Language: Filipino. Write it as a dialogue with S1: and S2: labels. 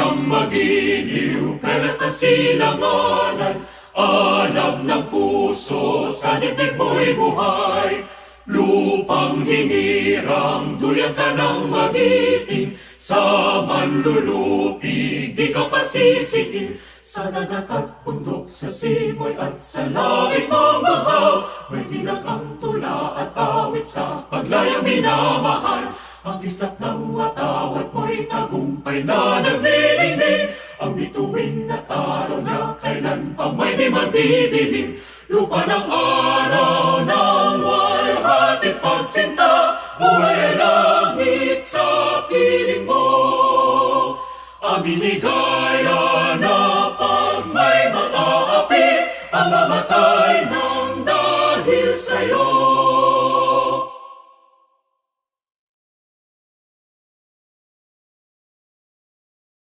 S1: kang magiliw, pelas na silanganan, alab ng puso, sa dibdib mo'y buhay. Lupang hinirang, duyan ka ng magiting, sa manlulupig, di ka pasisikin. Sa dagat at bundok, sa simoy at sa langit mong bahaw, may dinagang tula at awit sa paglayang minamahal. Ang kisap ng watawat mo'y tagumpay na naglilingling, ang bituin na taro na kailan pa may di magdidilim. Lupa ng araw ng walhating pagsinta, buhay ay langit sa piling mo. Aming ligaya na pag may mga api, ang mamatay ng dahil sa'yo.